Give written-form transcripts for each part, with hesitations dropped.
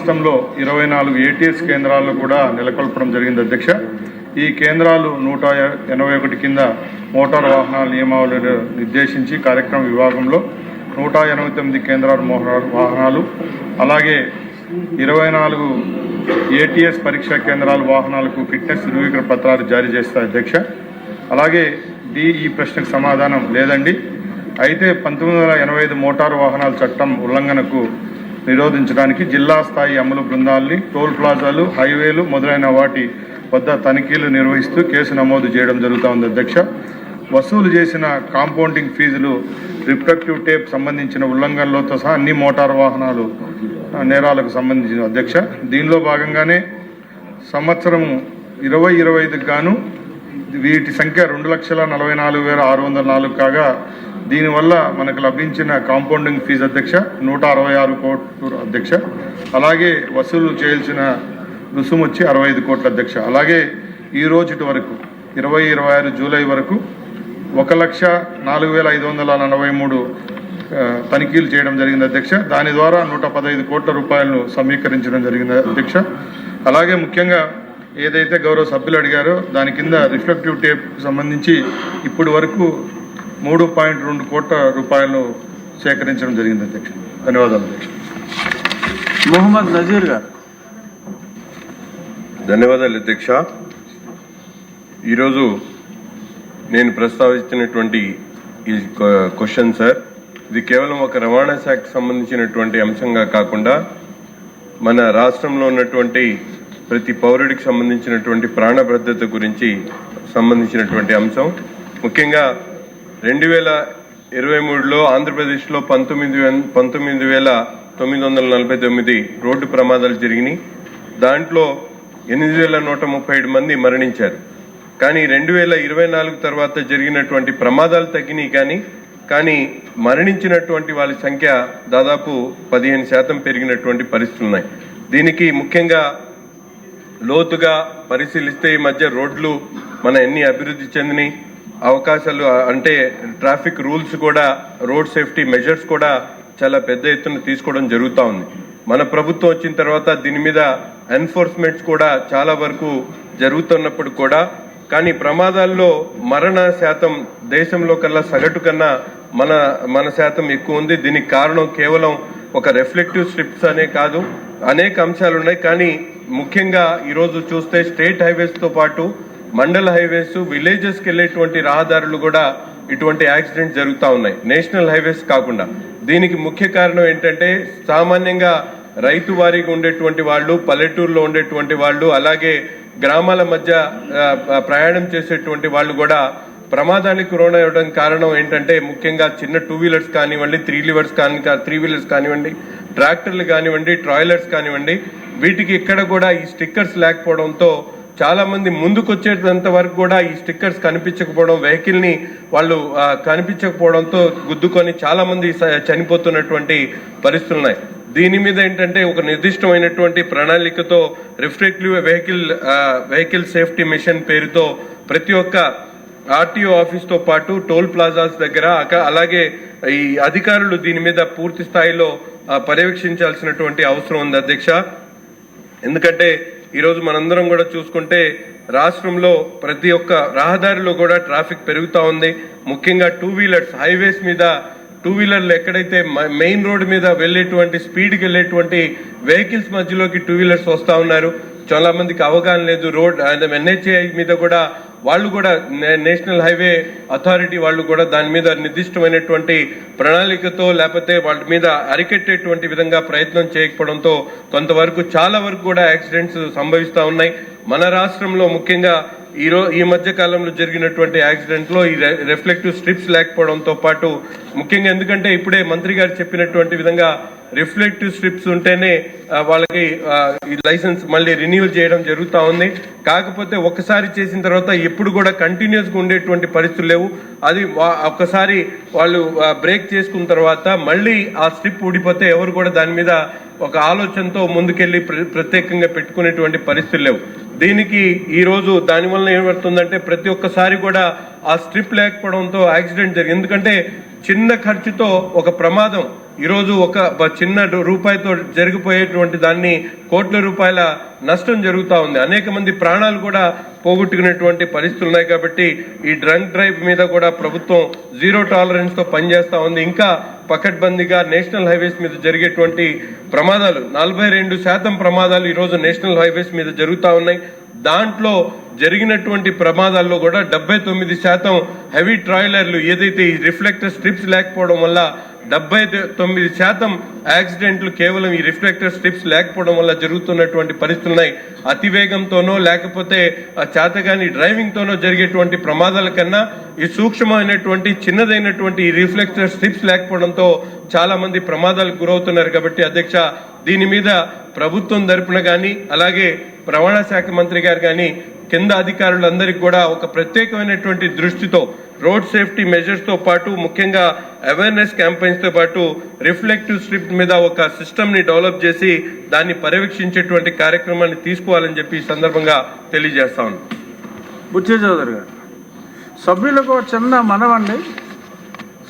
రాష్ట్రంలో 24 ఏటీఎస్ కేంద్రాలను కూడా నెలకొల్పడం జరిగింది అధ్యక్ష. ఈ కేంద్రాలు 181 కింద మోటారు వాహనాల నియమావళిని నిర్దేశించి కార్యక్రమ విభాగంలో 189 కేంద్రాల వాహనాలు, అలాగే 24 ఏటీఎస్ పరీక్షా కేంద్రాల వాహనాలకు ఫిట్నెస్ ధృవీకరణ పత్రాలు జారీ చేస్తారు అధ్యక్ష. అలాగే ఈ ప్రశ్నకు సమాధానం లేదండి. అయితే 1985 మోటారు వాహనాల చట్టం ఉల్లంఘనకు నిరోధించడానికి జిల్లా స్థాయి అమలు బృందాలని టోల్ ప్లాజాలు, హైవేలు మొదలైన వాటి వద్ద తనిఖీలు నిర్వహిస్తూ కేసు నమోదు చేయడం జరుగుతోంది అధ్యక్ష. వసూలు చేసిన కాంపౌండింగ్ ఫీజులు, రిఫ్లెక్టివ్ టేప్ సంబంధించిన ఉల్లంఘనలతో సహా అన్ని మోటారు వాహనాలు నేరాలకు సంబంధించిన అధ్యక్ష. దీనిలో భాగంగానే సంవత్సరం 2025కు గాను వీటి సంఖ్య 2,44,604 కాగా దీనివల్ల మనకు లభించిన కాంపౌండింగ్ ఫీజు అధ్యక్ష 166 కోట్లు అధ్యక్ష. అలాగే వసూలు చేయాల్సిన రుసుము వచ్చి 65 కోట్ల అధ్యక్ష. అలాగే ఈ రోజు వరకు 2026 జూలై వరకు 1,04,543 తనిఖీలు చేయడం జరిగింది అధ్యక్ష. దాని ద్వారా 115 కోట్ల రూపాయలను సమీకరించడం జరిగింది అధ్యక్ష. అలాగే ముఖ్యంగా ఏదైతే గౌరవ సభ్యులు అడిగారో దాని కింద రిఫ్లెక్టివ్ టేప్ సంబంధించి ఇప్పటి వరకు 3.2 కోట్ల రూపాయలు సేకరించడం జరిగింది అధ్యక్ష. ధన్యవాదాలు అధ్యక్ష. మొహమ్మద్ నజీర్ గారు. ధన్యవాదాలు అధ్యక్ష. ఈరోజు నేను ప్రస్తావించినటువంటి ఈ క్వశ్చన్ సార్, ఇది కేవలం ఒక రవాణా శాఖకు సంబంధించినటువంటి అంశంగా కాకుండా మన రాష్ట్రంలో ఉన్నటువంటి ప్రతి పౌరుడికి సంబంధించినటువంటి ప్రాణ భద్రత గురించి సంబంధించినటువంటి అంశం. ముఖ్యంగా 2023లో ఆంధ్రప్రదేశ్లో 19,949 రోడ్డు ప్రమాదాలు జరిగినాయి. దాంట్లో 8,137 మంది మరణించారు. కానీ 2024 తర్వాత జరిగినటువంటి ప్రమాదాలు తగ్గినాయి, కానీ మరణించినటువంటి వాళ్ళ సంఖ్య దాదాపు 15% పెరిగినటువంటి పరిస్థితులు ఉన్నాయి. దీనికి ముఖ్యంగా లోతుగా పరిశీలిస్తే ఈ మధ్య రోడ్లు మన ఎన్ని అభివృద్ధి చెందినాయి, అవకాశాలు అంటే ట్రాఫిక్ రూల్స్ కూడా, రోడ్ సేఫ్టీ మెజర్స్ కూడా చాలా పెద్ద ఎత్తున తీసుకోవడం జరుగుతూ ఉంది. మన ప్రభుత్వం వచ్చిన తర్వాత దీని మీద ఎన్ఫోర్స్మెంట్స్ కూడా చాలా వరకు జరుగుతున్నప్పుడు కూడా కానీ ప్రమాదాల్లో మరణ శాతం దేశంలో కల్లా సగటు కన్నా మన శాతం ఎక్కువ ఉంది. దీనికి కారణం కేవలం ఒక రిఫ్లెక్టివ్ స్ట్రిప్స్ అనే కాదు, అనేక అంశాలు ఉన్నాయి. కానీ ముఖ్యంగా ఈరోజు చూస్తే స్టేట్ హైవేస్తో పాటు మండల హైవేస్, విలేజెస్కి వెళ్ళేటువంటి రహదారులు కూడా ఇటువంటి యాక్సిడెంట్స్ జరుగుతూ ఉన్నాయి, నేషనల్ హైవేస్ కాకుండా. దీనికి ముఖ్య కారణం ఏంటంటే సామాన్యంగా రైతు వారీగా ఉండేటువంటి వాళ్ళు, పల్లెటూరులో ఉండేటువంటి వాళ్ళు, అలాగే గ్రామాల మధ్య ప్రయాణం చేసేటువంటి వాళ్ళు కూడా ప్రమాదానికి గురవడం కారణం ఏంటంటే ముఖ్యంగా చిన్న 2 వీలర్స్ కానివ్వండి, 3 వీలర్స్ కానివ్వండి, ట్రాక్టర్లు కానివ్వండి, ట్రాయిలర్స్ కానివ్వండి, వీటికి ఇక్కడ కూడా ఈ స్టిక్కర్స్ లేకపోవడంతో చాలా మంది ముందుకు వచ్చేటంత వరకు కూడా ఈ స్టిక్కర్స్ కనిపించకపోవడం, వెహికల్ని వాళ్ళు కనిపించకపోవడంతో గుద్దుకొని చాలా మంది చనిపోతున్నటువంటి పరిస్థితులు ఉన్నాయి. దీని మీద ఏంటంటే ఒక నిర్దిష్టమైనటువంటి ప్రణాళికతో రిఫ్లెక్టివ్ వెహికల్ సేఫ్టీ మిషన్ పేరుతో ప్రతి ఒక్క ఆర్టీఓ ఆఫీస్తో పాటు టోల్ ప్లాజాస్ దగ్గర అలాగే ఈ అధికారులు దీని మీద పూర్తి స్థాయిలో పర్యవేక్షించాల్సినటువంటి అవసరం ఉంది అధ్యక్ష. ఎందుకంటే ఈరోజు మనందరం కూడా చూసుకుంటే రాష్ట్రంలో ప్రతి ఒక్క రహదారిలో కూడా ట్రాఫిక్ పెరుగుతూ ఉంది. ముఖ్యంగా 2 వీలర్స్ హైవేస్ మీద 2 వీలర్లు ఎక్కడైతే మెయిన్ రోడ్డు మీద వెళ్ళేటువంటి స్పీడ్కి వెళ్ళేటువంటి వెహికల్స్ మధ్యలోకి 2 వీలర్స్ వస్తూ ఉన్నారు. చాలా మందికి అవగాహన లేదు. రోడ్ ఎన్హెచ్ఐ మీద కూడా వాళ్ళు కూడా నేషనల్ హైవే అథారిటీ వాళ్ళు కూడా దాని మీద నిర్దిష్టమైనటువంటి ప్రణాళికతో లేకపోతే వాళ్ళ మీద అరికెట్టేటువంటి విధంగా ప్రయత్నం చేయకపోవడంతో కొంతవరకు చాలా వరకు కూడా యాక్సిడెంట్స్ సంభవిస్తూ ఉన్నాయి. మన రాష్ట్రంలో ముఖ్యంగా ఈ మధ్య కాలంలో జరిగినటువంటి యాక్సిడెంట్లో ఈ రిఫ్లెక్టివ్ స్ట్రిప్స్ లేకపోవడంతో పాటు ముఖ్యంగా ఎందుకంటే ఇప్పుడే మంత్రి గారు చెప్పినటువంటి విధంగా రిఫ్లెక్టివ్ స్ట్రిప్స్ ఉంటేనే వాళ్ళకి ఈ లైసెన్స్ మళ్ళీ రెన్యూవల్ చేయడం జరుగుతూ ఉంది. కాకపోతే ఒకసారి చేసిన తర్వాత ఎప్పుడు కూడా కంటిన్యూస్గా ఉండేటువంటి పరిస్థితులు లేవు. అది ఒక్కసారి వాళ్ళు బ్రేక్ చేసుకున్న తర్వాత మళ్ళీ ఆ స్ట్రిప్ ఊడిపోతే ఎవరు కూడా దాని మీద ఒక ఆలోచనతో ముందుకెళ్ళి ప్రత్యేకంగా పెట్టుకునేటువంటి పరిస్థితులు లేవు. దీనికి ఈరోజు దానివల్ల ఏమవుతుందంటే ప్రతి ఒక్కసారి కూడా ఆ స్ట్రిప్ లేకపోవడంతో యాక్సిడెంట్ జరిగింది. ఎందుకంటే చిన్న ఖర్చుతో ఒక ప్రమాదం ఈరోజు ఒక చిన్న రూపాయితో జరిగిపోయేటువంటి దాన్ని కోట్ల రూపాయల నష్టం జరుగుతూ ఉంది. అనేక మంది ప్రాణాలు కూడా పోగొట్టుకునేటువంటి పరిస్థితులు ఉన్నాయి. కాబట్టి ఈ డ్రంక్ డ్రైవ్ మీద కూడా ప్రభుత్వం జీరో టాలరెన్స్ తో పనిచేస్తా ఉంది. ఇంకా పకడ్బందీగా నేషనల్ హైవేస్ మీద జరిగేటువంటి ప్రమాదాలు 42% ప్రమాదాలు ఈరోజు నేషనల్ హైవేస్ మీద జరుగుతూ ఉన్నాయి. దాంట్లో జరిగినటువంటి ప్రమాదాల్లో కూడా 79% హెవీ ట్రాయిలర్లు, ఏదైతే ఈ రిఫ్లెక్టర్ స్ట్రిప్స్ లేకపోవడం వల్ల 79% యాక్సిడెంట్లు కేవలం ఈ రిఫ్లెక్టర్ స్ట్రిప్స్ లేకపోవడం వల్ల జరుగుతున్నటువంటి పరిస్థితులు ఉన్నాయి. అతివేగంతోనో లేకపోతే చేతగాని డ్రైవింగ్ తోనో జరిగేటువంటి ప్రమాదాల కన్నా ఈ సూక్ష్మమైనటువంటి చిన్నదైనటువంటి ఈ రిఫ్లెక్టర్ స్ట్రిప్స్ లేకపోవడంతో చాలా మంది ప్రమాదాలకు గురవుతున్నారు. కాబట్టి అధ్యక్ష, దీని మీద ప్రభుత్వం తరపున కానీ అలాగే రవాణా శాఖ మంత్రి గారు కానీ కింద అధికారులందరికీ కూడా ఒక ప్రత్యేకమైనటువంటి దృష్టితో రోడ్ సేఫ్టీ మెజర్స్ తో పాటు ముఖ్యంగా అవేర్నెస్ క్యాంపెయిన్స్ తో పాటు రిఫ్లెక్టివ్ స్ట్రిప్ మీద ఒక సిస్టమ్ ని డెవలప్ చేసి దాన్ని పర్యవేక్షించేటువంటి కార్యక్రమాన్ని తీసుకోవాలని చెప్పి ఈ సందర్భంగా తెలియజేస్తా ఉన్నాను. బుచ్చయ్య చౌదరి గారు, సభ్యులకు చిన్న మనవండి.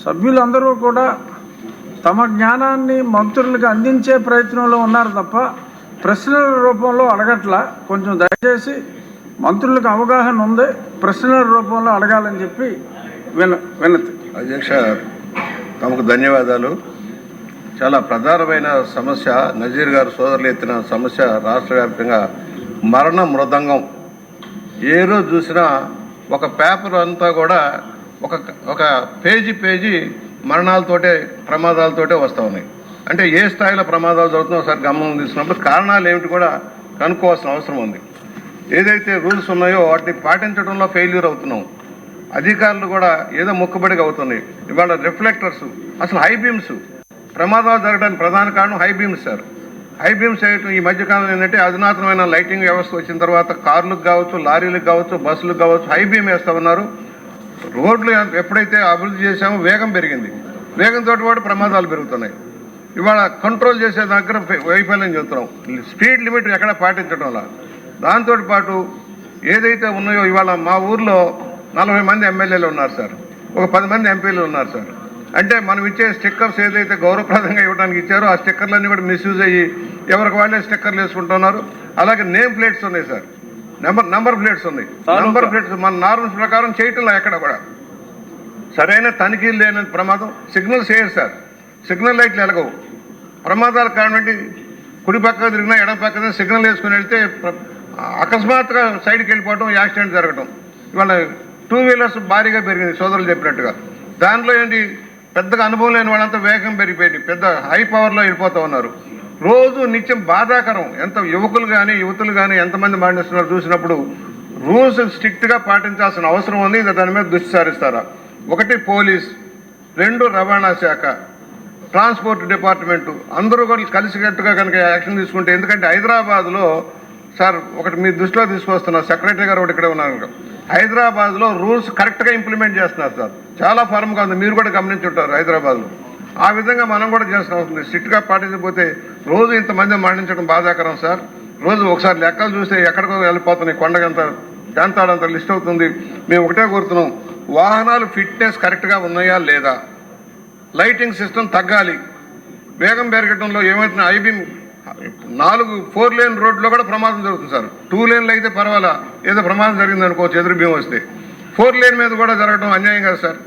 సభ్యులందరూ కూడా తమ జ్ఞానాన్ని మంత్రులకు అందించే ప్రయత్నంలో ఉన్నారు తప్ప ప్రశ్నల రూపంలో అడగట్లా. కొంచెం దయచేసి మంత్రులకు అవగాహన ఉంది, ప్రశ్నల రూపంలో అడగాలని చెప్పి వినతి. అధ్యక్ష, తమకు ధన్యవాదాలు. చాలా ప్రధానమైన సమస్య నజీర్ గారు సోదరులు ఎత్తిన సమస్య రాష్ట్ర వ్యాప్తంగా మరణ మృదంగం. ఏ రోజు చూసినా ఒక పేపర్ అంతా కూడా ఒక పేజీ మరణాలతోటే ప్రమాదాలతోటే వస్తూ ఉన్నాయి. అంటే ఏ స్థాయిలో ప్రమాదాలు జరుగుతుందో ఒకసారి గమనం తీసుకున్నప్పుడు కారణాలు ఏమిటి కూడా కనుక్కోవాల్సిన అవసరం ఉంది. ఏదైతే రూల్స్ ఉన్నాయో వాటిని పాటించడంలో ఫెయిల్యూర్ అవుతున్నాం. అధికారులు కూడా ఏదో మొక్కుబడిగా అవుతున్నాయి. ఇవాళ రిఫ్లెక్టర్స్, అసలు హై బీమ్స్ ప్రమాదాలు జరగడానికి ప్రధాన కారణం high beams sir. High beams వేయటం ఈ మధ్యకాలంలో ఏంటంటే అధునాతనమైన లైటింగ్ వ్యవస్థ వచ్చిన తర్వాత కార్లకు కావచ్చు, లారీలకు కావచ్చు, బస్సులకు కావచ్చు హై బీమ్ వేస్తూ ఉన్నారు. రోడ్లు ఎప్పుడైతే అభివృద్ధి చేశామో వేగం పెరిగింది, వేగంతో కూడా ప్రమాదాలు పెరుగుతున్నాయి. ఇవాళ కంట్రోల్ చేసే దగ్గర వైఫల్యం చెబుతున్నాం. స్పీడ్ లిమిట్ ఎక్కడ పాటించడంలా. దాంతో పాటు ఏదైతే ఉన్నాయో ఇవాళ మా ఊర్లో 40 మంది ఎమ్మెల్యేలు ఉన్నారు సార్, ఒక 10 మంది ఎంపీలు ఉన్నారు సార్. అంటే మనం ఇచ్చే స్టిక్కర్స్ ఏదైతే గౌరవప్రదంగా ఇవ్వడానికి ఇచ్చారో ఆ స్టిక్కర్లన్నీ కూడా మిస్యూజ్ అయ్యి ఎవరికి వాళ్ళే స్టిక్కర్లు వేసుకుంటున్నారు. అలాగే నేమ్ ప్లేట్స్ ఉన్నాయి సార్, నంబర్ ప్లేట్స్ ఉన్నాయి. నంబర్ ప్లేట్స్ మన నార్మల్స్ ప్రకారం చేయటంలో ఎక్కడ కూడా సరైన తనిఖీలు లేని ప్రమాదం. సిగ్నల్స్ వేయరు సార్, సిగ్నల్ లైట్లు ఎలగవు. ప్రమాదాల కారణం ఏంటి? కుడి పక్క తిరిగినా ఎడం పక్క సిగ్నల్ వేసుకుని వెళ్తే అకస్మాత్తుగా సైడ్కి వెళ్ళిపోవడం, యాక్సిడెంట్ జరగడం. ఇవాళ 2 వీలర్స్ భారీగా పెరిగింది సోదరులు చెప్పినట్టుగా. దాంట్లో ఏంటి, పెద్దగా అనుభవం లేని వాళ్ళంతా వేగం పెరిగిపోయింది, పెద్ద హై పవర్లో వెళ్ళిపోతూ ఉన్నారు. రోజు నిత్యం బాధాకరం. ఎంత యువకులు కానీ యువతులు కానీ ఎంతమంది మరణిస్తున్నారు చూసినప్పుడు రూల్స్ స్ట్రిక్ట్గా పాటించాల్సిన అవసరం ఉంది. దాని మీద దృష్టి సారిస్తారా? 1 పోలీస్, 2 రవాణా శాఖ, ట్రాన్స్పోర్ట్ డిపార్ట్మెంటు అందరూ కూడా కలిసికట్టుగా కనుక యాక్షన్ తీసుకుంటే. ఎందుకంటే హైదరాబాద్లో సార్ ఒకటి మీ దృష్టిలో తీసుకొస్తున్నారు, సెక్రటరీ గారు ఒకటి ఇక్కడ ఉన్నారు. హైదరాబాద్లో రూల్స్ కరెక్ట్గా ఇంప్లిమెంట్ చేస్తున్నారు సార్, చాలా ఫార్మ్గా ఉంది. మీరు కూడా గమనించుంటారు హైదరాబాద్లో. ఆ విధంగా మనం కూడా చేసిన అవుతుంది. స్ట్రిక్ట్గా పాటించకపోతే రోజు ఇంతమంది మరణించడం బాధాకరం సార్. రోజు ఒకసారి లెక్కలు చూస్తే ఎక్కడికో వెళ్ళిపోతున్నాయి, కొండగంత ప్రాంతాలంత లిస్ట్ అవుతుంది. మేము ఒకటే కోరుతున్నాం, వాహనాలు ఫిట్నెస్ కరెక్ట్గా ఉన్నాయా లేదా, లైటింగ్ సిస్టమ్ తగ్గాలి. వేగం పెరగడంలో ఏమవుతుంది, ఐబీమ్ 4 లేన్ రోడ్లో కూడా ప్రమాదం జరుగుతుంది సార్. 2 లేన్లు అయితే పర్వాలా, ఏదో ప్రమాదం జరిగింది అనుకోవచ్చు ఎదురు భీమ్ వస్తే. 4 లేన్ మీద కూడా జరగడం అన్యాయం కదా సార్.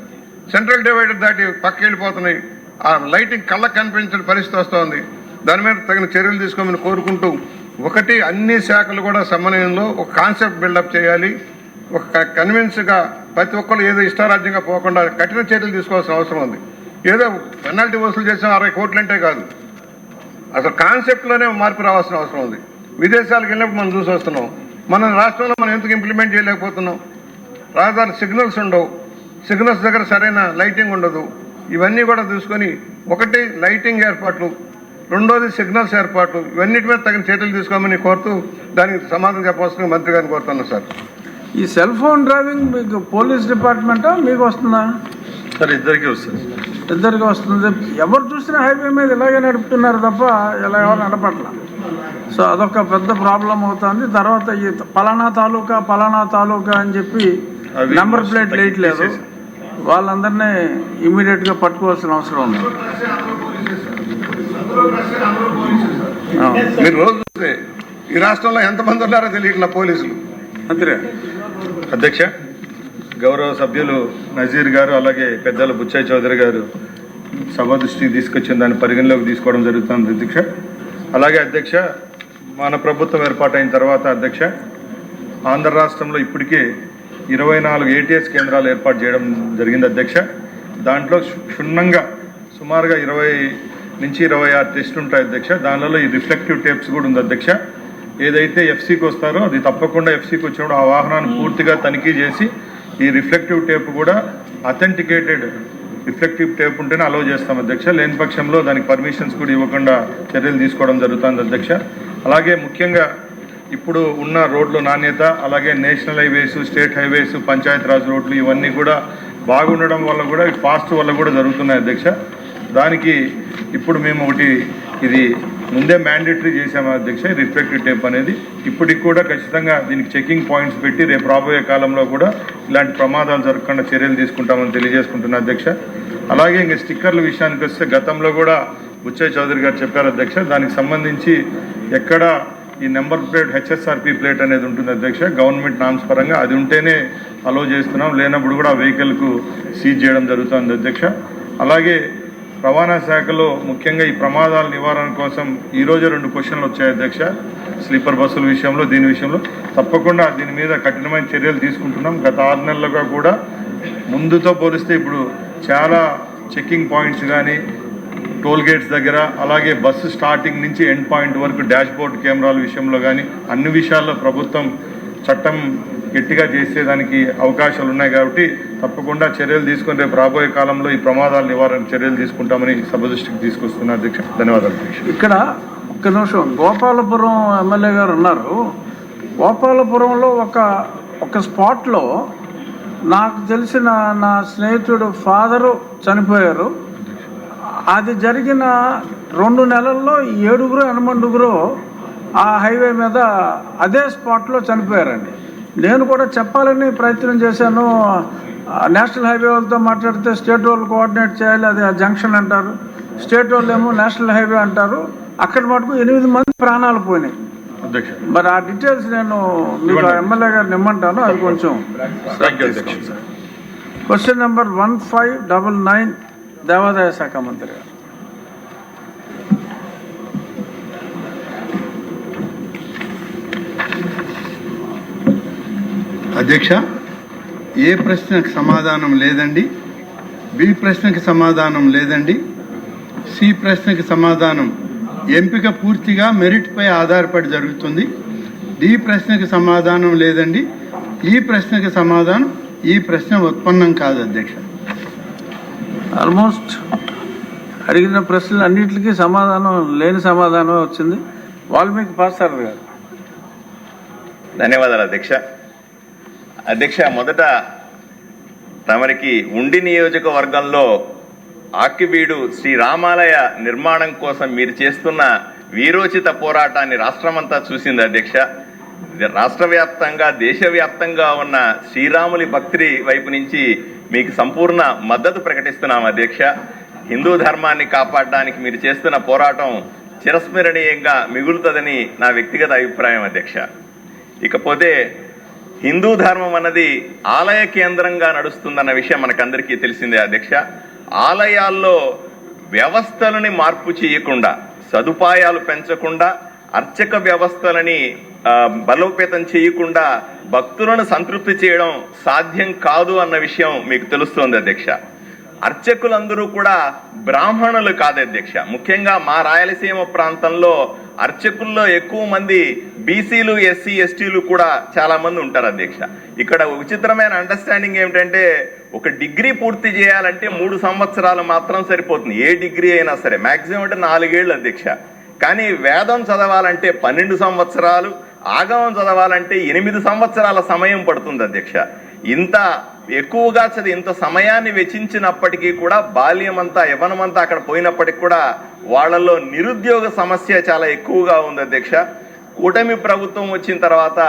సెంట్రల్ డివైడర్ దాటి పక్కకి వెళ్ళిపోతున్నాయి. ఆ లైటింగ్ కళ్ళకు కనిపించిన పరిస్థితి వస్తుంది. దాని మీద తగిన చర్యలు తీసుకోమని కోరుకుంటూ, ఒకటి అన్ని శాఖలు కూడా సమన్వయంలో ఒక కాన్సెప్ట్ బిల్డప్ చేయాలి. ఒక కన్విన్స్గా ప్రతి ఒక్కరు ఏదో ఇష్టారాజ్యంగా పోకుండా కఠిన చర్యలు తీసుకోవాల్సిన అవసరం ఉంది. ఏదో పెనాల్టీ వసూలు చేసాం 60 కోట్లు అంటే కాదు, అసలు కాన్సెప్ట్లోనే మార్పు రావాల్సిన అవసరం ఉంది. విదేశాలకు వెళ్ళినప్పుడు మనం చూసి వస్తున్నాం, మన రాష్ట్రంలో మనం ఎందుకు ఇంప్లిమెంట్ చేయలేకపోతున్నాం? రహదారి సిగ్నల్స్ ఉండవు, సిగ్నల్స్ దగ్గర సరైన లైటింగ్ ఉండదు. ఇవన్నీ కూడా చూసుకొని, ఒకటి లైటింగ్ ఏర్పాట్లు, రెండోది సిగ్నల్స్ ఏర్పాట్లు, ఇవన్నిటి మీద తగిన చర్యలు తీసుకోమని కోరుతూ దానికి సమాధానం చెప్పవలసిన మంత్రి గారిని కోరుతున్నాను సార్. ఈ సెల్ ఫోన్ డ్రైవింగ్ మీకు పోలీస్ డిపార్ట్మెంటా మీకు వస్తుందా సార్? ఇద్దరికి వస్తుంది. ఇద్దరికి వస్తుంది. ఎవరు చూసినా హైవే మీద ఇలాగే నడుపుతున్నారు తప్ప ఇలా ఎవరు నడపట్ల. సో అదొక పెద్ద ప్రాబ్లం అవుతుంది. తర్వాత ఈ పలానా తాలూకా అని చెప్పి నెంబర్ ప్లేట్ వేయట్లేదు. వాళ్ళందరినీ ఇమీడియట్గా పట్టుకోవాల్సిన అవసరం ఉంది. మీరు రోజు చూస్తే ఈ రాష్ట్రంలో ఎంతమంది ఉన్నారో తెలియట్లా పోలీసులు. అంతే అధ్యక్ష, గౌరవ సభ్యులు నజీర్ గారు అలాగే పెద్దలు బుచ్చయ్య చౌదరి గారు సభ దృష్టికి తీసుకొచ్చిన దాన్ని పరిగణలోకి తీసుకోవడం జరుగుతుంది అధ్యక్ష. అలాగే అధ్యక్ష, మన ప్రభుత్వం ఏర్పాటైన తర్వాత అధ్యక్ష, ఆంధ్ర రాష్ట్రంలో ఇప్పటికే 24 ఏటీఎస్ కేంద్రాలు ఏర్పాటు చేయడం జరిగింది అధ్యక్ష. దాంట్లో క్షుణ్ణంగా సుమారుగా 20 నుంచి 26 టెస్టులు ఉంటాయి అధ్యక్ష. దానిలో ఈ రిఫ్లెక్టివ్ టేప్స్ కూడా ఉంది అధ్యక్ష. ఏదైతే ఎఫ్సీకి వస్తారో అది తప్పకుండా ఎఫ్సీకి వచ్చినప్పుడు ఆ వాహనాన్ని పూర్తిగా తనిఖీ చేసి ఈ రిఫ్లెక్టివ్ టేప్ కూడా అథెంటికేటెడ్ రిఫ్లెక్టివ్ టేప్ ఉంటేనే అలౌ చేస్తాం అధ్యక్ష. లేని పక్షంలో దానికి పర్మిషన్స్ కూడా ఇవ్వకుండా చర్యలు తీసుకోవడం జరుగుతుంది అధ్యక్ష. అలాగే ముఖ్యంగా ఇప్పుడు ఉన్న రోడ్ల నాణ్యత, అలాగే national highways, state highways, Panchayati Raj రోడ్లు ఇవన్నీ కూడా బాగుండడం వల్ల కూడా ఫాస్ట్ వల్ల కూడా జరుగుతున్నాయి అధ్యక్ష. దానికి ఇప్పుడు మేము ఒకటి ఇది ముందే మ్యాండేటరీ చేసాము అధ్యక్ష, రిఫ్లెక్టివ్ టేప్ అనేది. ఇప్పటికి కూడా ఖచ్చితంగా దీనికి చెకింగ్ పాయింట్స్ పెట్టి రేపు రాబోయే కాలంలో కూడా ఇలాంటి ప్రమాదాలు జరగకుండా చర్యలు తీసుకుంటామని తెలియజేసుకుంటున్నా అధ్యక్ష. అలాగే ఇంక స్టిక్కర్ల విషయానికి వస్తే గతంలో కూడా బుచ్చయ్య చౌదరి గారు చెప్పారు అధ్యక్ష. దానికి సంబంధించి ఎక్కడ ఈ నెంబర్ ప్లేట్ హెచ్ఎస్ఆర్పి ప్లేట్ అనేది ఉంటుంది అధ్యక్ష, గవర్నమెంట్ నామ్స్ పరంగా అది ఉంటేనే అలో చేస్తున్నాం, లేనప్పుడు కూడా వెహికల్కు సీజ్ చేయడం జరుగుతుంది అధ్యక్ష. అలాగే రవాణా శాఖలో ముఖ్యంగా ఈ ప్రమాదాల నివారణ కోసం ఈరోజు 2 క్వశ్చన్లు వచ్చాయి అధ్యక్ష. స్లీపర్ బస్సుల విషయంలో, దీని విషయంలో తప్పకుండా దీని మీద కఠినమైన చర్యలు తీసుకుంటున్నాం. గత 6 నెలలుగా కూడా ముందుతో పోలిస్తే ఇప్పుడు చాలా చెకింగ్ పాయింట్స్ కానీ, టోల్ గేట్స్ దగ్గర, అలాగే బస్సు స్టార్టింగ్ నుంచి ఎండ్ పాయింట్ వరకు డాష్ బోర్డ్ కెమెరాల విషయంలో కానీ అన్ని విషయాల్లో ప్రభుత్వం చట్టం గట్టిగా చేసేదానికి అవకాశాలు ఉన్నాయి. కాబట్టి తప్పకుండా చర్యలు తీసుకుని రేపు రాబోయే కాలంలో ఈ ప్రమాదాల నివారణ చర్యలు తీసుకుంటామని సభ దృష్టికి తీసుకొస్తున్నా అధ్యక్ష. ధన్యవాదాలు అధ్యక్ష. ఇక్కడ ఒక్క నిమిషం, గోపాలపురం ఎమ్మెల్యే గారు ఉన్నారు. గోపాలపురంలో ఒక స్పాట్లో నాకు తెలిసిన నా స్నేహితుడు ఫాదరు చనిపోయారు. అది జరిగిన 2 నెలల్లో 7-8 ఆ హైవే మీద అదే స్పాట్లో చనిపోయారండి. నేను కూడా చెప్పాలని ప్రయత్నం చేశాను. నేషనల్ హైవే వాళ్ళతో మాట్లాడితే స్టేట్ వాళ్ళు కోఆర్డినేట్ చేయాలి, అది ఆ జంక్షన్ అంటారు. స్టేట్ వాళ్ళు ఏమో నేషనల్ హైవే అంటారు. అక్కడ మటుకు 8 మంది ప్రాణాలు పోయినాయి. మరి ఆ డీటెయిల్స్ నేను మీకు ఎమ్మెల్యే గారిని ఇమ్మంటాను, అది కొంచెం. క్వశ్చన్ నెంబర్ 1599 దేవాదాయ శాఖ మంత్రి గారు. అధ్యక్ష, ఏ ప్రశ్నకు సమాధానం లేదండి, బి ప్రశ్నకు సమాధానం లేదండి, సి ప్రశ్నకు సమాధానం ఎంపిక పూర్తిగా మెరిట్పై ఆధారపడి జరుగుతుంది, డి ప్రశ్నకు సమాధానం లేదండి, ఈ ప్రశ్నకు సమాధానం ఈ ప్రశ్న ఉత్పన్నం కాదు అధ్యక్ష. ఆల్మోస్ట్ అడిగిన ప్రశ్నలు అన్నింటికి సమాధానం లేని సమాధానమే వచ్చింది. వాల్మీకి పాసారథి గారు. ధన్యవాదాలు అధ్యక్ష. అధ్యక్ష, మొదట తమరికి ఉండి నియోజకవర్గంలో ఆక్కివీడు శ్రీ రామాలయ నిర్మాణం కోసం మీరు చేస్తున్న వీరోచిత పోరాటాన్ని రాష్ట్రమంతా చూసింది అధ్యక్ష. రాష్ట్ర వ్యాప్తంగా, దేశవ్యాప్తంగా ఉన్న శ్రీరాములి భక్తి వైపు నుంచి మీకు సంపూర్ణ మద్దతు ప్రకటిస్తున్నాం అధ్యక్ష. హిందూ ధర్మాన్ని కాపాడడానికి మీరు చేస్తున్న పోరాటం చిరస్మరణీయంగా మిగులుతుందని నా వ్యక్తిగత అభిప్రాయం అధ్యక్ష. ఇకపోతే హిందూ ధర్మం అన్నది ఆలయ కేంద్రంగా నడుస్తుందన్న విషయం మనకందరికీ తెలిసిందే అధ్యక్ష. ఆలయాల్లో వ్యవస్థలని మార్పు చేయకుండా, సదుపాయాలు పెంచకుండా, అర్చక వ్యవస్థలని బలోపేతం చేయకుండా భక్తులను సంతృప్తి చేయడం సాధ్యం కాదు అన్న విషయం మీకు తెలుస్తోంది అధ్యక్ష. అర్చకులందరూ కూడా బ్రాహ్మణులు కాదు అధ్యక్ష. ముఖ్యంగా మా రాయలసీమ ప్రాంతంలో అర్చకుల్లో ఎక్కువ మంది బీసీలు, ఎస్సీ, ఎస్టీలు కూడా చాలా మంది ఉంటారు అధ్యక్ష. ఇక్కడ విచిత్రమైన అండర్స్టాండింగ్ ఏమిటంటే, ఒక డిగ్రీ పూర్తి చేయాలంటే 3 సంవత్సరాలు మాత్రం సరిపోతుంది. ఏ డిగ్రీ అయినా సరే మాక్సిమం అంటే 4 ఏళ్ళు అధ్యక్ష. కానీ వేదం చదవాలంటే 12 సంవత్సరాలు, ఆగమం చదవాలంటే 8 సంవత్సరాల సమయం పడుతుంది అధ్యక్ష. ఇంత ఎక్కువగా చదివి ఇంత సమయాన్ని వెచ్చించినప్పటికీ కూడా బాల్యమంతా, యవ్వనమంతా అక్కడ పోయినప్పటికీ కూడా వాళ్ళల్లో నిరుద్యోగ సమస్య చాలా ఎక్కువగా ఉంది అధ్యక్ష. కూటమి ప్రభుత్వం వచ్చిన తర్వాత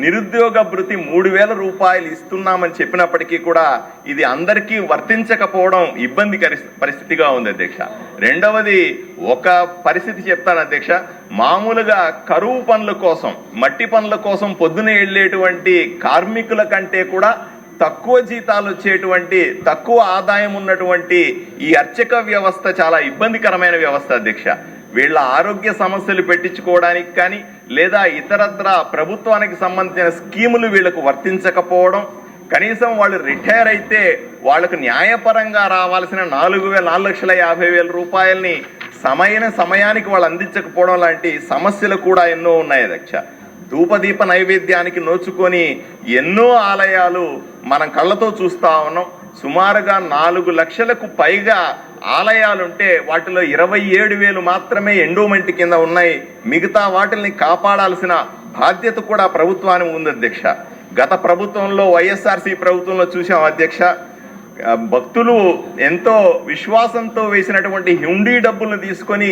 నిరుద్యోగ భృతి 3,000 రూపాయలు ఇస్తున్నామని చెప్పినప్పటికీ కూడా ఇది అందరికీ వర్తించకపోవడం ఇబ్బందికర పరిస్థితిగా ఉంది అధ్యక్ష. రెండవది ఒక పరిస్థితి చెప్తాను అధ్యక్ష, మామూలుగా కరువు పనుల కోసం, మట్టి పనుల కోసం పొద్దున వెళ్ళేటువంటి కార్మికుల కంటే కూడా తక్కువ జీతాలు వచ్చేటువంటి, తక్కువ ఆదాయం ఉన్నటువంటి ఈ అర్చక వ్యవస్థ చాలా ఇబ్బందికరమైన వ్యవస్థ అధ్యక్ష. వీళ్ళ ఆరోగ్య సమస్యలు పెట్టించుకోవడానికి కానీ లేదా ఇతరత్ర ప్రభుత్వానికి సంబంధించిన స్కీములు వీళ్ళకు వర్తించకపోవడం, కనీసం వాళ్ళు రిటైర్ అయితే వాళ్ళకు న్యాయపరంగా రావాల్సిన 4,50,000 రూపాయలని సమయానికి వాళ్ళు అందించకపోవడం లాంటి సమస్యలు కూడా ఎన్నో ఉన్నాయి అధ్యక్ష. ధూపదీప నైవేద్యానికి నోచుకొని ఎన్నో ఆలయాలు మనం కళ్ళతో చూస్తా ఉన్నాం. సుమారుగా 4 లక్షలకు పైగా ఆలయాలుంటే వాటిలో 27,000 మాత్రమే ఎండోమెంట్ కింద ఉన్నాయి. మిగతా వాటిని కాపాడాల్సిన బాధ్యత కూడా ప్రభుత్వానికి ఉంది అధ్యక్ష. గత ప్రభుత్వంలో వైఎస్ఆర్సీ ప్రభుత్వంలో చూసాం అధ్యక్ష, భక్తులు ఎంతో విశ్వాసంతో వేసినటువంటి హుండీ డబ్బులను తీసుకొని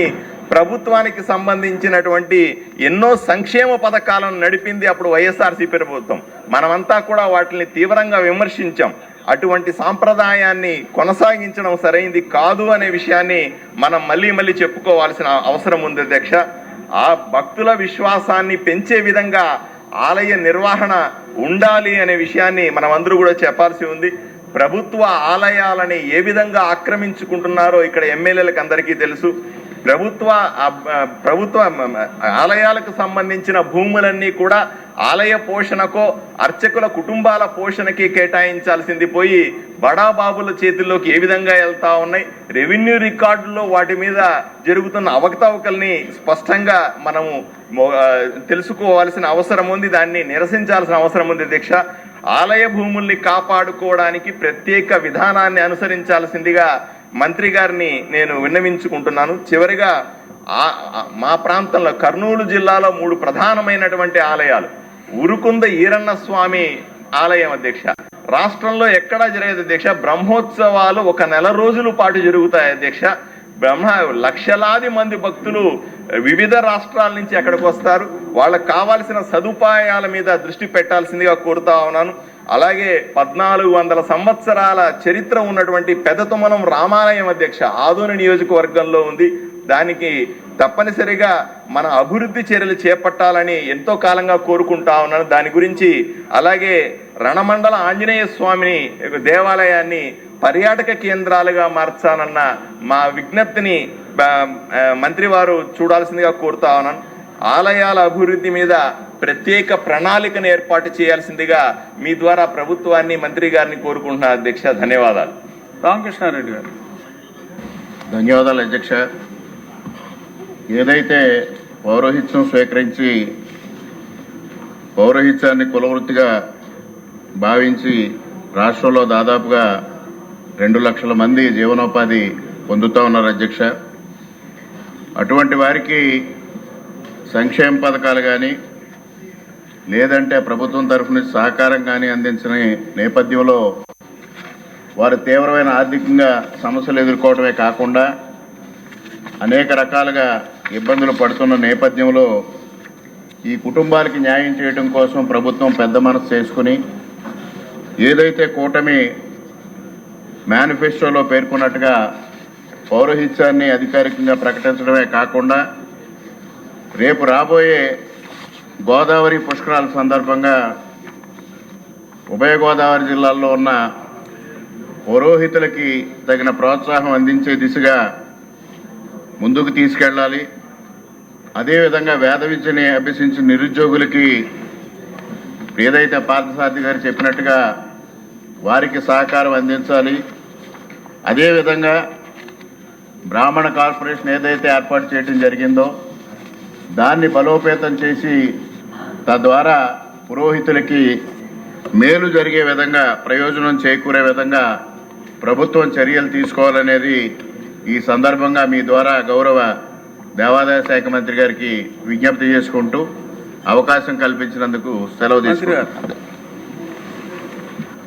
ప్రభుత్వానికి సంబంధించినటువంటి ఎన్నో సంక్షేమ పథకాలను నడిపింది అప్పుడు వైఎస్ఆర్సీ ప్రభుత్వం. మనమంతా కూడా వాటిని తీవ్రంగా విమర్శించాం. అటువంటి సాంప్రదాయాన్ని కొనసాగించడం సరైంది కాదు అనే విషయాన్ని మనం మళ్ళీ చెప్పుకోవాల్సిన అవసరం ఉంది అధ్యక్ష. ఆ భక్తుల విశ్వాసాన్ని పెంచే విధంగా ఆలయ నిర్వహణ ఉండాలి అనే విషయాన్ని మనం అందరూ కూడా చెప్పాల్సి ఉంది. ప్రభుత్వ ఆలయాలని ఏ విధంగా ఆక్రమించుకుంటున్నారో ఇక్కడ ఎమ్మెల్యేలకు అందరికీ తెలుసు. ప్రభుత్వ ఆలయాలకు సంబంధించిన భూములన్నీ కూడా ఆలయ పోషణకో అర్చకుల కుటుంబాల పోషణకి కేటాయించాల్సింది పోయి బడాబాబుల చేతుల్లోకి ఏ విధంగా వెళ్తా ఉన్నాయి. రెవెన్యూ రికార్డుల్లో వాటి మీద జరుగుతున్న అవకతవకల్ని స్పష్టంగా మనము తెలుసుకోవాల్సిన అవసరం ఉంది, దాన్ని నిరసించాల్సిన అవసరం ఉంది అధ్యక్ష. ఆలయ భూముల్ని కాపాడుకోవడానికి ప్రత్యేక విధానాన్ని అనుసరించాల్సిందిగా మంత్రి గారిని నేను విన్నవించుకుంటున్నాను. చివరిగా మా ప్రాంతంలో కర్నూలు జిల్లాలో 3 ప్రధానమైనటువంటి ఆలయాలు, ఉరుకుంద ఈరన్న స్వామి ఆలయం అధ్యక్ష, రాష్ట్రంలో ఎక్కడా జరగదు అధ్యక్ష. బ్రహ్మోత్సవాలు 1 నెల రోజుల పాటు జరుగుతాయి అధ్యక్ష. లక్షలాది మంది భక్తులు వివిధ రాష్ట్రాల నుంచి అక్కడికి వస్తారు. వాళ్ళకు కావాల్సిన సదుపాయాల మీద దృష్టి పెట్టాల్సిందిగా కోరుతా ఉన్నాను. అలాగే 1400 సంవత్సరాల చరిత్ర ఉన్నటువంటి పెదతుమనం రామాలయం అధ్యక్ష ఆదోని నియోజకవర్గంలో ఉంది. దానికి తప్పనిసరిగా మన అభివృద్ధి చర్యలు చేపట్టాలని ఎంతో కాలంగా కోరుకుంటా ఉన్నాను. దాని గురించి అలాగే రణమండల ఆంజనేయ స్వామిని దేవాలయాన్ని పర్యాటక కేంద్రాలుగా మార్చాలన్న మా విజ్ఞప్తిని మంత్రి వారు చూడాల్సిందిగా కోరుతా ఉన్నాను. ఆలయాల అభివృద్ధి మీద ప్రత్యేక ప్రణాళికను ఏర్పాటు చేయాల్సిందిగా మీ ద్వారా ప్రభుత్వాన్ని, మంత్రి గారిని కోరుకుంటున్నా అధ్యక్ష. ధన్యవాదాలు. రామకృష్ణారెడ్డి గారు. ధన్యవాదాలు అధ్యక్ష. ఏదైతే పౌరోహిత్యం స్వీకరించి పౌరోహిత్యాన్ని కులవృత్తిగా భావించి రాష్ట్రంలో దాదాపుగా 2 లక్షల మంది జీవనోపాధి పొందుతూ ఉన్నారు అధ్యక్ష. అటువంటి వారికి సంక్షేమ పథకాలు కానీ లేదంటే ప్రభుత్వం తరఫు నుంచి సహకారం కానీ అందించిన నేపథ్యంలో వారు తీవ్రమైన ఆర్థికంగా సమస్యలు ఎదుర్కోవడమే కాకుండా అనేక రకాలుగా ఇబ్బందులు పడుతున్న నేపథ్యంలో ఈ కుటుంబాలకి న్యాయం చేయడం కోసం ప్రభుత్వం పెద్ద మనసు చేసుకుని ఏదైతే కూటమి మేనిఫెస్టోలో పేర్కొన్నట్టుగా పౌరోహిత్యాన్ని అధికారికంగా ప్రకటించడమే కాకుండా రేపు రాబోయే గోదావరి పుష్కరాల సందర్భంగా ఉభయ గోదావరి జిల్లాల్లో ఉన్న పురోహితులకి తగిన ప్రోత్సాహం అందించే దిశగా ముందుకు తీసుకెళ్ళాలి. అదేవిధంగా వేద విద్యని అభ్యసించిన నిరుద్యోగులకి ఏదైతే పార్థసారథి గారు చెప్పినట్టుగా వారికి సహకారం అందించాలి. అదేవిధంగా బ్రాహ్మణ కార్పొరేషన్ ఏదైతే ఏర్పాటు చేయడం జరిగిందో దాన్ని బలోపేతం చేసి తద్వారా పురోహితులకి మేలు జరిగే విధంగా, ప్రయోజనం చేకూరే విధంగా ప్రభుత్వం చర్యలు తీసుకోవాలనేది ఈ సందర్భంగా మీ ద్వారా గౌరవ దేవాదాయ శాఖ మంత్రి గారికి విజ్ఞప్తి చేసుకుంటూ అవకాశం కల్పించినందుకు సెలవు తీసుకుంటున్నాను.